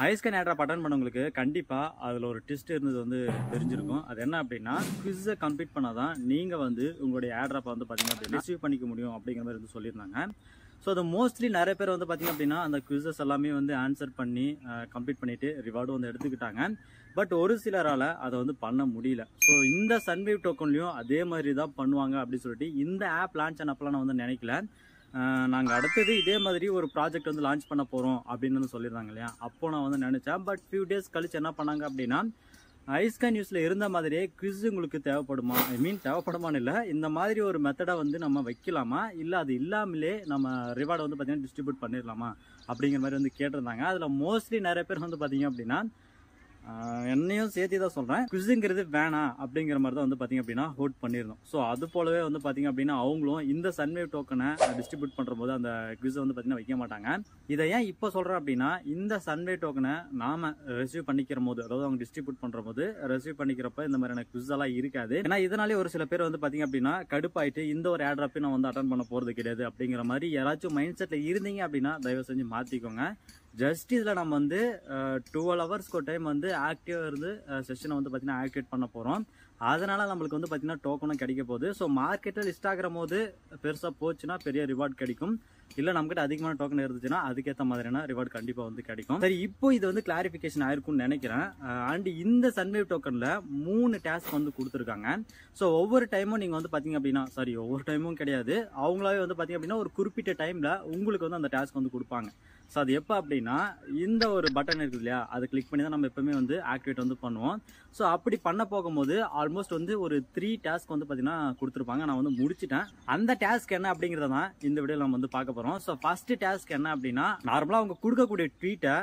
ஐஸ்கன் ஏட்ராப் attend பண்ணவங்களுக்கு கண்டிப்பா அதுல ஒரு ட்விஸ்ட் இருந்தது வந்து தெரிஞ்சிருக்கும். அது என்ன அப்படின்னா, குவிஸை கம்ப்ளீட் பண்ணாதான் நீங்க வந்து உங்களுடைய ஏட்ராப்பை வந்து பாத்தீங்க அப்படின்னா ரிசீவ் பண்ணிக்க முடியும் அப்படிங்கிற மாதிரி வந்து சொல்லியிருந்தாங்க. ஸோ அது மோஸ்ட்லி நிறைய பேர் வந்து பாத்தீங்க அப்படின்னா அந்த குவிஸஸ் எல்லாமே வந்து ஆன்சர் பண்ணி கம்ப்ளீட் பண்ணிட்டு ரிவார்டும் வந்து எடுத்துக்கிட்டாங்க. பட் ஒரு சிலரால் அதை வந்து பண்ண முடியல. ஸோ இந்த சன்வேவ் டோக்கன்லையும் அதே மாதிரி தான் பண்ணுவாங்க அப்படின்னு சொல்லிட்டு இந்த ஆப் லான்ச் ஆனப்பெல்லாம் நான் வந்து நினைக்கல. நாங்கள் அடுத்தது இதே மாதிரி ஒரு ப்ராஜெக்ட் வந்து லான்ச் பண்ண போகிறோம் அப்படின்னு வந்து சொல்லியிருந்தாங்க இல்லையா, அப்போ நான் வந்து நினச்சேன். பட் ஃபியூ டேஸ் கழிச்சு என்ன பண்ணாங்க அப்படின்னா, ஐஸ்கன் நியூஸில் இருந்த மாதிரியே குவிஸ் உங்களுக்கு தேவைப்படுமா, தேவைப்படுமான்னு இல்லை, இந்த மாதிரி ஒரு மெத்தடை வந்து நம்ம வைக்கலாமா, இல்லை அது இல்லாமலே நம்ம ரிவார்டை வந்து பார்த்தீங்கன்னா டிஸ்ட்ரிபியூட் பண்ணிடலாமா அப்படிங்கிற மாதிரி வந்து கேட்டிருந்தாங்க. அதில் மோஸ்ட்லி நிறைய பேர் வந்து பார்த்தீங்க அப்படின்னா என்னையும் சேர்த்து தான் சொல்கிறேன், குவிஸுங்கிறது வேணாம் அப்படிங்கிற மாதிரி தான் வந்து பார்த்தீங்க அப்படின்னா ஹோட் பண்ணியிருந்தோம். ஸோ அது போலவே வந்து பார்த்தீங்க அப்படின்னா அவங்களும் இந்த சன்வேவ் டோக்கனை டிஸ்ட்ரிபியூட் பண்ணுற போது அந்த குவிஸை வந்து பார்த்தீங்கன்னா வைக்க மாட்டாங்க. இதை ஏன் இப்போ சொல்கிறேன் அப்படின்னா, இந்த சன்வேவ் டோக்கனை நாம ரிசீவ் பண்ணிக்கிற போது, அதாவது அவங்க டிஸ்ட்ரிபியூட் பண்ணுற போது ரிசீவ் பண்ணிக்கிறப்ப இந்த மாதிரியான குவிஸ் எல்லாம் இருக்காது. ஏன்னா இதனாலே ஒரு சில பேர் வந்து பார்த்தீங்க அப்படின்னா கடுப்பாயிட்டு இந்த ஒரு ஏட்ராப்பை நான் வந்து அட்டன் பண்ண போகிறது கிடையாது அப்படிங்கிற மாதிரி யாராச்சும் மைண்ட் செட்டில் இருந்தீங்க அப்படின்னா தயவு செஞ்சு மாற்றிக்கோங்க. ஜஸ்ட் இதில் நம்ம வந்து 12 ஹவர்ஸ்க்கு ஒரு டைம் வந்து ஆக்டிவாக இருந்து செஷனை வந்து பார்த்தீங்கன்னா ஆக்டிவேட் பண்ண போகிறோம். அதனால் நம்மளுக்கு வந்து பார்த்தீங்கன்னா டோக்கனும் கிடைக்க போகுது. ஸோ மார்க்கெட்டில் லிஸ்ட் ஆகிற போது பெருசாக போச்சுன்னா பெரிய ரிவார்ட் கிடைக்கும். இல்லை நம்மகிட்ட அதிகமான டோக்கன் இருந்துச்சுன்னா அதுக்கேற்ற மாதிரியான ரிவார்டு கண்டிப்பாக வந்து கிடைக்கும். சரி, இப்போ இது வந்து கிளாரிஃபிகேஷன் ஆயிருக்கும்னு நினைக்கிறேன். அண்ட் இந்த சன்வேவ் டோக்கனில் 3 டாஸ்க் வந்து கொடுத்துருக்காங்க. ஸோ ஒவ்வொரு டைமும் நீங்கள் வந்து பார்த்தீங்க அப்படின்னா, ஒவ்வொரு டைமும் கிடையாது, அவங்களாவே வந்து பார்த்தீங்க அப்படின்னா ஒரு குறிப்பிட்ட டைமில் உங்களுக்கு வந்து அந்த டாஸ்க் வந்து கொடுப்பாங்க. ஸோ அது எப்போ அப்படின்னா, இந்த ஒரு பட்டன் இருக்குது இல்லையா, அதை கிளிக் பண்ணி தான் நம்ம எப்பவுமே வந்து ஆக்டிவேட் வந்து பண்ணுவோம். ஸோ அப்படி பண்ண போகும்போது ஆல்மோஸ்ட் வந்து ஒரு 3 டாஸ்க் வந்து பார்த்தீங்கன்னா கொடுத்துருப்பாங்க. நான் வந்து முடிச்சிட்டேன். அந்த டாஸ்க் என்ன அப்படிங்கிறத தான் இந்த வீடியோ நம்ம வந்து பார்க்க போகிறோம். ஸோ ஃபர்ஸ்ட் டாஸ்க் என்ன அப்படின்னா, நார்மலாக அவங்க கொடுக்கக்கூடிய ட்வீட்டை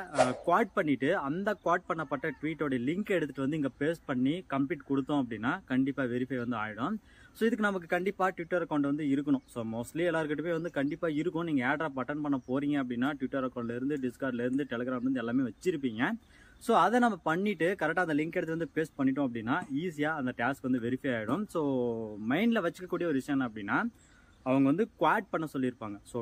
குவாட் பண்ணிட்டு அந்த குவாட் பண்ணப்பட்ட ட்வீட்டோட லிங்க் எடுத்துட்டு வந்து இங்கே பேஸ்ட் பண்ணி கம்ப்ளீட் கொடுத்தோம் அப்படின்னா கண்டிப்பாக வெரிஃபை வந்து ஆகிடும். ஸோ இதுக்கு நமக்கு கண்டிப்பாக ட்விட்டர் அக்கௌண்ட் வந்து இருக்கணும். ஸோ மோஸ்ட்லி எல்லாருக்கிட்டே வந்து கண்டிப்பாக இருக்கும். நீங்கள் ஏட்ராப் அட்டன் பண்ண போறீங்க அப்படின்னா ட்விட்டர் அக்கௌண்ட்லேருந்து, டிஸ்கார்ட்லேருந்து, டெலிகிராம்லேருந்து எல்லாமே வச்சிருப்பீங்க. ஸோ அதை நம்ம பண்ணிட்டு கரெக்டாக அந்த லிங்க் எடுத்து வந்து பேஸ்ட் பண்ணிட்டோம் அப்படின்னா ஈஸியாக அந்த டாஸ்க் வந்து வெரிஃபை ஆகிடும். ஸோ மைண்டில் வச்சுக்கக்கூடிய ஒரு விஷயம் என்ன அப்படின்னா, அவங்க வந்து குவாட் பண்ண சொல்லியிருப்பாங்க. ஸோ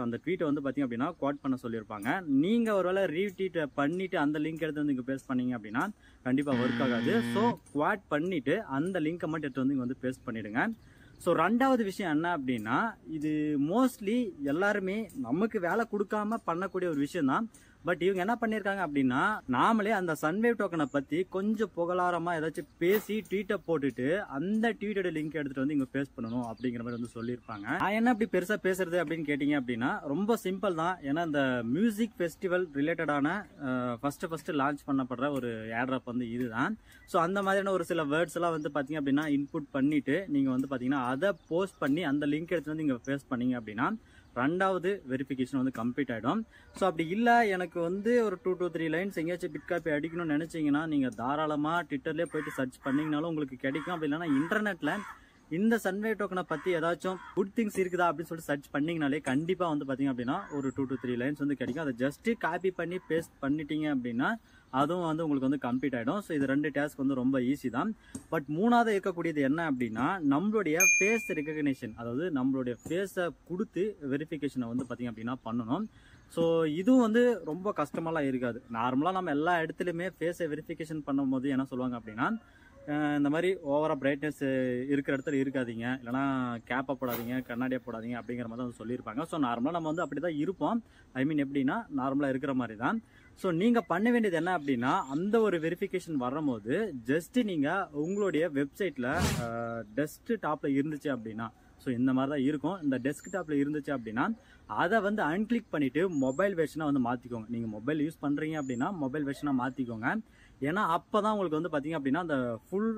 அந்த ட்வீட்டை வந்து பார்த்தீங்க அப்படின்னா குவாட் பண்ண சொல்லியிருப்பாங்க. நீங்கள் ஒருவேளை ரீட்வீட் பண்ணிவிட்டு அந்த லிங்க் எடுத்து வந்து இங்கே பேஸ்ட் பண்ணீங்க அப்படின்னா கண்டிப்பாக ஒர்க் ஆகாது. ஸோ குவாட் பண்ணிவிட்டு அந்த லிங்க்கை மட்டும் எடுத்து வந்து இங்கே வந்து பேஸ்ட் பண்ணிவிடுங்க. ஸோ ரெண்டாவது விஷயம் என்ன அப்படின்னா, இது மோஸ்ட்லி எல்லாருமே நமக்கு வேலை கொடுக்காம பண்ணக்கூடிய ஒரு விஷயம் தான். பட் இவங்க என்ன பண்ணியிருக்காங்க அப்படின்னா, நாமளே அந்த சன்வேவ் டோக்கனை பற்றி கொஞ்சம் புகழாரமா ஏதாச்சும் பேசி ட்வீட்டை போட்டுட்டு அந்த ட்வீட்டோட லிங்க் எடுத்துட்டு வந்து இங்கே பேஸ்ட் பண்ணணும் அப்படிங்கிற மாதிரி வந்து சொல்லியிருப்பாங்க. நான் என்ன இப்படி பெருசாக பேசுறது அப்படின்னு கேட்டிங்க அப்படின்னா, ரொம்ப சிம்பிள் தான். ஏன்னா இந்த மியூசிக் ஃபெஸ்டிவல் ரிலேட்டடான ஃபர்ஸ்ட் லான்ச் பண்ணப்படுற ஒரு ஏட்ராப் வந்து இதுதான். ஸோ அந்த மாதிரியான ஒரு சில வேர்ட்ஸ் எல்லாம் வந்து பார்த்தீங்க அப்படின்னா இன்புட் பண்ணிட்டு நீங்கள் வந்து பார்த்தீங்கன்னா அதை போஸ்ட் பண்ணி அந்த லிங்க் எடுத்து வந்து இங்கே பேஸ்ட் பண்ணீங்க அப்படின்னா ரெண்டாவது வெரிஃபிகேஷன் வந்து கம்ப்ளீட் ஆகிடும். ஸோ அப்படி இல்லை, எனக்கு வந்து ஒரு 2 to 3 லைன்ஸ் எங்கேயாச்சும் பிட் காப்பி அடிக்கணும்னு நினச்சிங்கன்னா நீங்கள் தாராளமாக ட்விட்டர்லேயே போயிட்டு சர்ச் பண்ணிங்கனாலும் உங்களுக்கு கிடைக்கும். அப்படி இல்லைன்னா இன்டர்நெட்டில் இந்த சன்வேவ் டோக்கனை பற்றி ஏதாச்சும் குட் திங்ஸ் இருக்குதா அப்படின்னு சொல்லிட்டு சர்ச் பண்ணிங்கனாலே கண்டிப்பாக வந்து பார்த்தீங்க அப்படின்னா ஒரு 2 to 3 லைன்ஸ் வந்து கிடைக்கும். அதை ஜஸ்ட்டு காப்பி பண்ணி பேஸ்ட் பண்ணிட்டீங்க அப்படின்னா அதுவும் வந்து உங்களுக்கு வந்து கம்ப்ளீட் ஆகிடும். ஸோ இது 2 டாஸ்க் வந்து ரொம்ப ஈஸி தான். பட் மூணாவது இருக்கக்கூடியது என்ன அப்படின்னா, நம்மளுடைய ஃபேஸ் ரெகக்னிஷன், அதாவது நம்மளுடைய ஃபேஸை கொடுத்து வெரிஃபிகேஷனை வந்து பார்த்தீங்க அப்படின்னா பண்ணணும். ஸோ இதுவும் வந்து ரொம்ப கஷ்டமெல்லாம் இருக்காது. நார்மலாக நம்ம எல்லா இடத்துலையுமே ஃபேஸை வெரிஃபிகேஷன் பண்ணும்போது என்ன சொல்லுவாங்க அப்படின்னா, இந்த மாதிரி ஓவராக பிரைட்னஸ் இருக்கிற இடத்துல இருக்காதீங்க, இல்லைனா கேப்பை போடாதீங்க, கண்ணாடியை போடாதீங்க அப்படிங்கிற மாதிரி தான் சொல்லியிருப்பாங்க. ஸோ நார்மலாக நம்ம வந்து அப்படி தான் இருப்போம். எப்படின்னா நார்மலாக இருக்கிற மாதிரி தான். ஸோ நீங்கள் பண்ண வேண்டியது என்ன அப்படின்னா, அந்த ஒரு வெரிஃபிகேஷன் வரும்போது ஜஸ்ட் நீங்கள் உங்களுடைய வெப்சைட்டில் டெஸ்க் டாப்பில் இருந்துச்சு அப்படின்னா, ஸோ இந்த மாதிரி தான் இருக்கும். இந்த டெஸ்க்டாப்பில் இருந்துச்சு அப்படின்னா அதை வந்து அன்கிளிக் பண்ணிவிட்டு மொபைல் வெர்ஷனாக வந்து மாற்றிக்கோங்க. நீங்கள் மொபைல் யூஸ் பண்ணுறீங்க அப்படின்னா மொபைல் வெர்ஷனாக மாற்றிக்கோங்க. ஏன்னா அப்போ தான் உங்களுக்கு வந்து பார்த்தீங்க அப்படின்னா அந்த ஃபுல்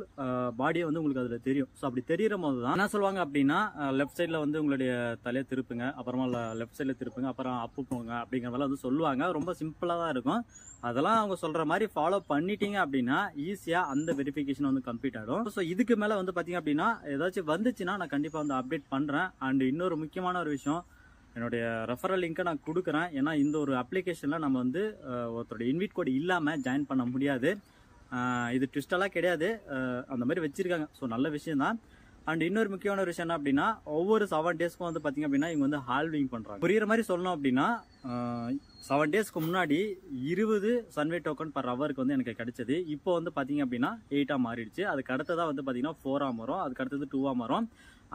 பாடியை வந்து உங்களுக்கு அதில் தெரியும். ஸோ அப்படி தெரிகிற போது தான் என்ன சொல்லுவாங்க அப்படின்னா, லெஃப்ட் சைடில் வந்து உங்களுடைய தலையை திருப்புங்க, அப்புறமா லெஃப்ட் சைடில் திருப்புங்க, அப்புறம் அப்பு போங்க அப்படிங்கிற மாதிரி வந்து சொல்லுவாங்க. ரொம்ப சிம்பிளாக தான் இருக்கும். அதெல்லாம் அவங்க சொல்கிற மாதிரி ஃபாலோ பண்ணிட்டீங்க அப்படின்னா ஈஸியாக அந்த வெரிஃபிகேஷன் வந்து கம்ப்ளீட் ஆகிடும். ஸோ இதுக்கு மேலே வந்து பார்த்தீங்க அப்படின்னா ஏதாச்சும் வந்துச்சுன்னா நான் கண்டிப்பாக வந்து அப்டேட் பண்ணுறேன். அண்ட் இன்னொரு முக்கியமான ஒரு விஷயம், என்னுடைய ரெஃபரல் லிங்கை நான் கொடுக்குறேன். ஏன்னா இந்த ஒரு அப்ளிகேஷனில் நம்ம வந்து ஒருத்தரோட இன்வைட் கோட் இல்லாமல் ஜாயின் பண்ண முடியாது. இது ட்விஸ்டெல்லாம் கிடையாது, அந்த மாதிரி வச்சுருக்காங்க. ஸோ நல்ல விஷயம் தான். அண்ட் இன்னொரு முக்கியமான ஒரு விஷயம் என்ன அப்படின்னா ஒவ்வொரு 7 டேஸ்க்கும் வந்து பார்த்தீங்க அப்படின்னா இவங்க வந்து ஹால்விங் பண்ணுறாங்க. புரியுற மாதிரி சொல்லணும் அப்படின்னா 7 டேஸ்க்கு முன்னாடி 20 சன்வே டோக்கன் பர் ஹவருக்கு வந்து எனக்கு கிடைச்சது. இப்போ வந்து பார்த்தீங்க அப்படின்னா 8 மாறிடுச்சு. அதுக்கு அடுத்ததாக வந்து பார்த்தீங்கன்னா 4 வரும், அதுக்கு அடுத்தது 2 வரும்.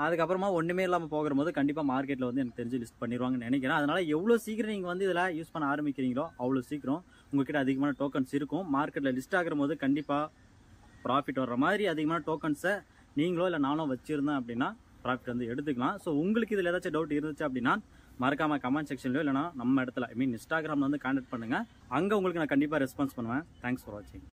அதுக்கப்புறமா ஒன்றுமே இல்லாமல் போகும்போது கண்டிப்பாக மார்க்கெட்டில் வந்து எனக்கு தெரிஞ்சு லிஸ்ட் பண்ணிடுவாங்கன்னு நினைக்கிறேன். அதனால் எவ்வளோ சீக்கிரம் நீங்கள் வந்து இதில் யூஸ் பண்ண ஆரம்பிக்கிறீங்களோ அவ்வளோ சீக்கிரம் உங்ககிட்ட அதிகமான டோக்கன்ஸ் இருக்கும். மார்க்கெட்டில் லிஸ்ட் ஆகிற போது கண்டிப்பாக ப்ராஃபிட் வர்ற மாதிரி அதிகமான டோக்கன்ஸை நீங்களோ இல்லை நானும் வச்சுருந்தேன் அப்படின்னா ப்ராஃபிட் வந்து எடுத்துக்கலாம். ஸோ உங்களுக்கு இதில் ஏதாச்சும் டவுட் இருந்துச்சு அப்படின்னா மறக்காமல் கமெண்ட் செக்ஷன்லையோ இல்லைனா நம்ம இடத்துல இன்ஸ்டாகிராமில் வந்து கான்டாக்ட் பண்ணுங்கள். அங்கே உங்களுக்கு நான் கண்டிப்பாக ரெஸ்பான்ஸ் பண்ணுவேன். தேங்க்ஸ் ஃபார் வாட்சிங்.